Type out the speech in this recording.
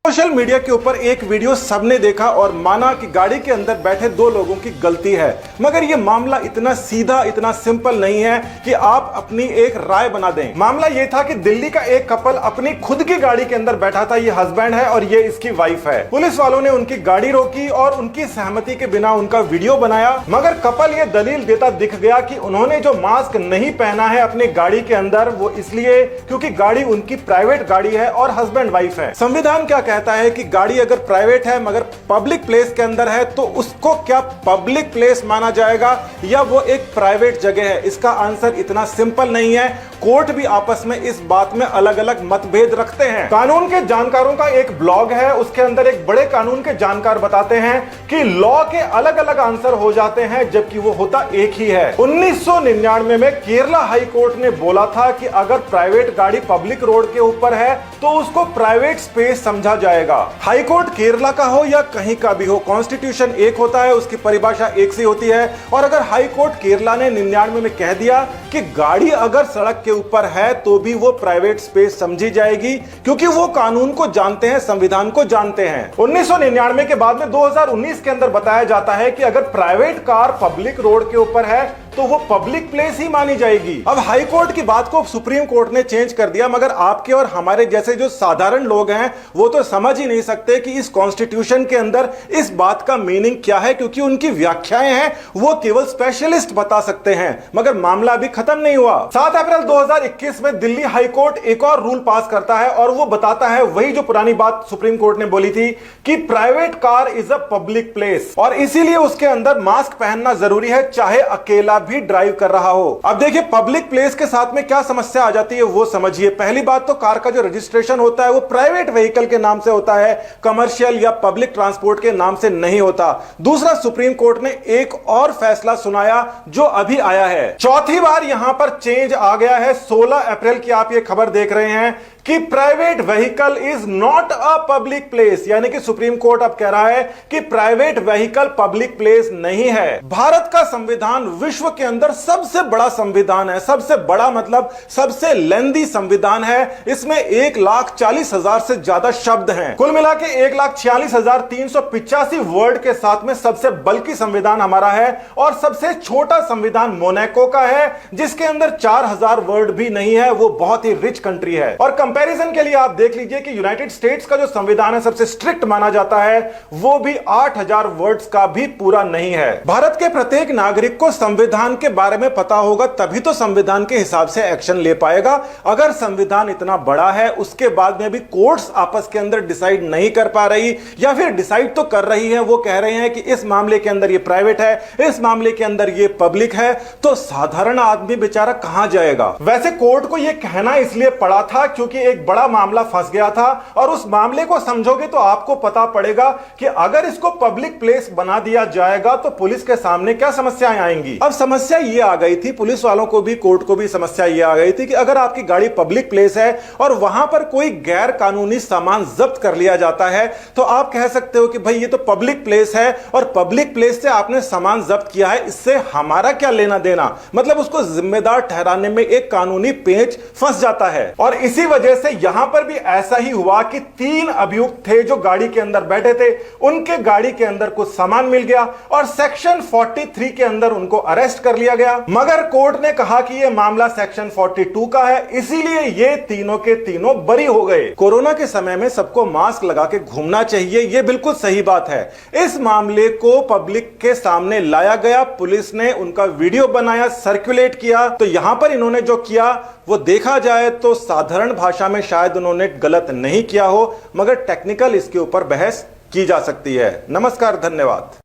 Social media के ऊपर एक वीडियो सबने देखा और माना कि गाड़ी के अंदर बैठे दो लोगों की गलती है, मगर यह मामला इतना सीधा, इतना सिंपल नहीं है कि आप अपनी एक राय बना दें। मामला यह था कि दिल्ली का एक कपल अपनी खुद की गाड़ी के अंदर बैठा था। ये हस्बैंड है और ये इसकी वाइफ है। पुलिस वालों ने उनकी गाड़ी रोकी और उनकी सहमति के बिना उनका वीडियो बनाया, मगर कपल ये दलील देता दिख गया कि उन्होंने जो मास्क नहीं पहना है अपनी गाड़ी के अंदर, वो इसलिए क्योंकि गाड़ी उनकी प्राइवेट गाड़ी है और हस्बैंड वाइफ है। संविधान क्या कहता है कि गाड़ी अगर प्राइवेट है मगर पब्लिक प्लेस के अंदर है तो उसको क्या पब्लिक प्लेस माना जाएगा या वो एक प्राइवेट जगह है? इसका आंसर इतना सिंपल नहीं है। कोर्ट भी आपस में इस बात में अलग अलग मतभेद रखते हैं। कानून के जानकारों का एक ब्लॉग है, उसके अंदर एक बड़े कानून के जानकार बताते हैं कि लॉ के अलग अलग आंसर हो जाते हैं जबकि वो होता एक ही है। 1999 में केरला हाई कोर्ट ने बोला था कि अगर प्राइवेट गाड़ी पब्लिक रोड के ऊपर है तो उसको प्राइवेट स्पेस समझा जाएगा। हाई कोर्ट केरला का हो या कहीं का भी हो, कॉन्स्टिट्यूशन एक होता है, उसकी परिभाषा एक सी होती है। और अगर हाई कोर्ट केरला ने 99 में कह दिया कि गाड़ी अगर सड़क के ऊपर है तो भी वो प्राइवेट स्पेस समझी जाएगी, क्योंकि वो कानून को जानते हैं, संविधान को जानते हैं। 1999 के बाद में 2019 के अंदर बताया जाता है कि अगर प्राइवेट कार पब्लिक रोड के ऊपर है तो वो पब्लिक प्लेस ही मानी जाएगी। अब हाई कोर्ट की बात को सुप्रीम कोर्ट ने चेंज कर दिया, मगर आपके और हमारे जैसे जो साधारण लोग हैं वो तो समझ ही नहीं सकते कि इस कॉन्स्टिट्यूशन के अंदर इस बात का मीनिंग क्या है, क्योंकि उनकी व्याख्याएं हैं वो केवल स्पेशलिस्ट बता सकते हैं। मगर मामला अभी खत्म नहीं हुआ। 7 अप्रैल 2021 में दिल्ली हाई कोर्ट एक और रूल पास करता है और वो बताता है वही जो पुरानी बात सुप्रीम कोर्ट ने बोली थी कि private car is a public place और इसीलिए उसके अंदर मास्क पहनना जरूरी है, चाहे अकेला भी ड्राइव कर रहा हो। अब देखिए पब्लिक प्लेस के साथ में क्या समस्या आ जाती है वो समझिए। पहली बात तो कार का जो रजिस्ट्रेशन होता है वो प्राइवेट व्हीकल के नाम से होता है, कमर्शियल या पब्लिक ट्रांसपोर्ट के नाम से नहीं होता। दूसरा, सुप्रीम कोर्ट ने एक और फैसला सुनाया जो अभी आया है। चौथी बार यहां पर चेंज आ गया है। 16 अप्रैल की आप ये खबर देख रहे हैं कि private vehicle is not a public place, यानी कि सुप्रीम कोर्ट अब कह रहा है कि प्राइवेट व्हीकल पब्लिक प्लेस नहीं है। भारत का संविधान विश्व के अंदर सबसे बड़ा संविधान है। सबसे बड़ा मतलब सबसे लेंदी संविधान है। इसमें 1,40,000 से ज्यादा शब्द हैं। कुल मिला के 1,46,385 वर्ड के साथ में सबसे बल्कि संविधान हमारा है और सबसे छोटा संविधान मोनाको का है जिसके अंदर 4,000 वर्ड भी नहीं है। वो बहुत ही रिच कंट्री है। और कंपैरिजन के लिए आप देख लीजिए कि यूनाइटेड स्टेट्स का जो संविधान है सबसे स्ट्रिक्ट माना जाता है, वो भी 8,000 वर्ड्स का भी पूरा नहीं है। भारत के प्रत्येक नागरिक को संविधान के बारे में पता होगा तभी तो संविधान के हिसाब से एक्शन ले पाएगा। अगर संविधान इतना बड़ा है उसके बाद में भी कोर्ट्स आपस के अंदर डिसाइड नहीं कर पा रही या फिर डिसाइड तो कर रही है, वो कह रहे हैं कि इस मामले के अंदर ये प्राइवेट है, इस मामले के अंदर ये पब्लिक है, तो साधारण आदमी बेचारा कहां जाएगा। वैसे कोर्ट को यह कहना इसलिए पड़ा था क्योंकि एक बड़ा मामला फंस गया था और उस मामले को समझोगे तो आपको पता पड़ेगा कि अगर इसको पब्लिक प्लेस बना दिया जाएगा तो पुलिस के सामने क्या समस्याएं आएंगी। अब समस्या ये आ गई थी, पुलिस वालों को भी, कोर्ट को भी समस्या ये आ गई थी कि अगर आपकी गाड़ी पब्लिक प्लेस है और वहां पर कोई गैर कानूनी सामान जब्त कर लिया जाता है तो आप कह सकते हो कि भाई ये तो पब्लिक प्लेस है और पब्लिक प्लेस से आपने सामान जब्त किया है, इससे हमारा क्या लेना देना। मतलब उसको जिम्मेदार ठहराने में एक कानूनी पेच फंस जाता है। और इसी वजह से यहां पर भी ऐसा ही हुआ कि 3 अभियुक्त थे जो गाड़ी के अंदर बैठे थे, उनके गाड़ी के अंदर कुछ सामान मिल गया और सेक्शन 43 के अंदर उनको अरेस्ट कर लिया गया। मगर कोर्ट ने कहा कि यह मामला सेक्शन 42 का है, इसीलिए ये तीनों के तीनों बरी हो गए। कोरोना के समय में सबको मास्क लगा के घूमना चाहिए, यह बिल्कुल सही बात है। इस मामले को पब्लिक के सामने लाया गया, पुलिस ने उनका वीडियो बनाया, सर्कुलेट किया। तो यहां पर इन्होंने जो किया वो देखा जाए तो साधारण भाषा में शायद उन्होंने गलत नहीं किया हो, मगर टेक्निकल इसके ऊपर बहस की जा सकती है। नमस्कार, धन्यवाद।